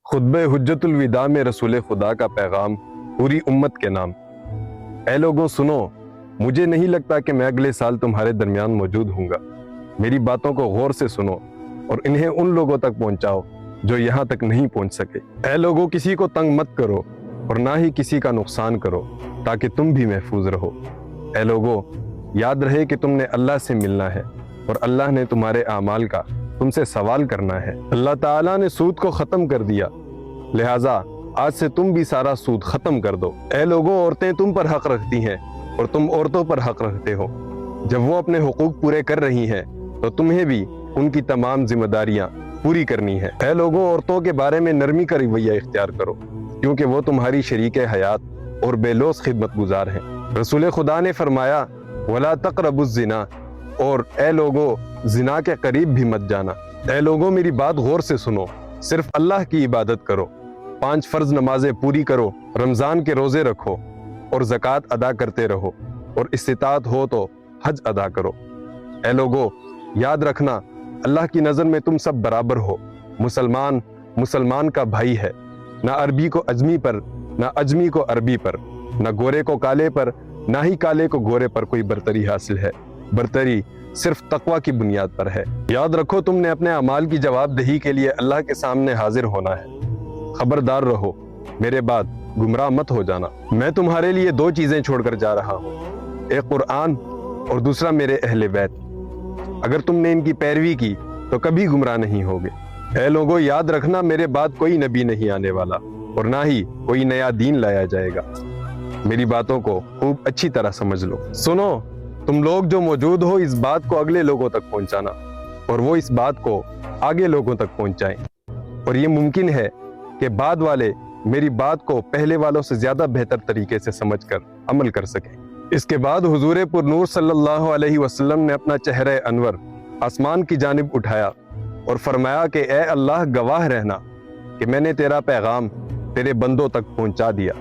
خطبہ حجت الوداع میں رسول خدا کا پیغام پوری امت کے نام۔ اے لوگوں سنو، مجھے نہیں لگتا کہ میں اگلے سال تمہارے درمیان موجود ہوں گا۔ میری باتوں کو غور سے سنو اور انہیں ان لوگوں تک پہنچاؤ جو یہاں تک نہیں پہنچ سکے۔ اے لوگوں کسی کو تنگ مت کرو اور نہ ہی کسی کا نقصان کرو تاکہ تم بھی محفوظ رہو۔ اے لوگوں یاد رہے کہ تم نے اللہ سے ملنا ہے اور اللہ نے تمہارے اعمال کا تم سے سوال کرنا ہے۔ اللہ تعالیٰ نے سود کو ختم کر دیا، لہٰذا آج سے تم بھی سارا سود ختم کر دو۔ اے لوگوں عورتیں تم پر حق رکھتی ہیں اور تم عورتوں پر حق رکھتے ہو۔ جب وہ اپنے حقوق پورے کر رہی ہیں تو تمہیں بھی ان کی تمام ذمہ داریاں پوری کرنی ہے۔ اے لوگوں عورتوں کے بارے میں نرمی کا رویہ اختیار کرو کیونکہ وہ تمہاری شریک حیات اور بے لوث خدمت گزار ہیں۔ رسول خدا نے فرمایا وَلَا تَقْرَبُوا الزِّنَا، اور اے لوگوں زنا کے قریب بھی مت جانا۔ اے لوگوں میری بات غور سے سنو، صرف اللہ کی عبادت کرو، 5 فرض نمازیں پوری کرو، رمضان کے روزے رکھو اور زکوٰۃ ادا کرتے رہو، اور استطاعت ہو تو حج ادا کرو۔ اے لوگوں یاد رکھنا اللہ کی نظر میں تم سب برابر ہو۔ مسلمان کا بھائی ہے، نہ عربی کو اجمی پر، نہ اجمی کو عربی پر، نہ گورے کو کالے پر، نہ ہی کالے کو گورے پر کوئی برتری حاصل ہے۔ برتری صرف تقوی کی بنیاد پر ہے۔ یاد رکھو تم نے اپنے اعمال کی جواب دہی کے لیے اللہ کے سامنے حاضر ہونا ہے۔ خبردار رہو، میرے بعد گمراہ مت ہو جانا۔ میں تمہارے لیے 2 چیزیں چھوڑ کر جا رہا ہوں، ایک قرآن اور دوسرا میرے اہل بیت۔ اگر تم نے ان کی پیروی کی تو کبھی گمراہ نہیں ہوگے۔ اے لوگوں یاد رکھنا میرے بعد کوئی نبی نہیں آنے والا اور نہ ہی کوئی نیا دین لایا جائے گا۔ میری باتوں کو خوب اچھی طرح سمجھ لو۔ سنو، تم لوگ جو موجود ہو اس بات کو اگلے لوگوں تک پہنچانا اور وہ اس بات کو آگے لوگوں تک پہنچائیں، اور یہ ممکن ہے کہ بعد والے میری بات کو پہلے والوں سے زیادہ بہتر طریقے سے سمجھ کر عمل کر سکیں۔ اس کے بعد حضور پر نور صلی اللہ علیہ وسلم نے اپنا چہرہ انور آسمان کی جانب اٹھایا اور فرمایا کہ اے اللہ گواہ رہنا کہ میں نے تیرا پیغام تیرے بندوں تک پہنچا دیا۔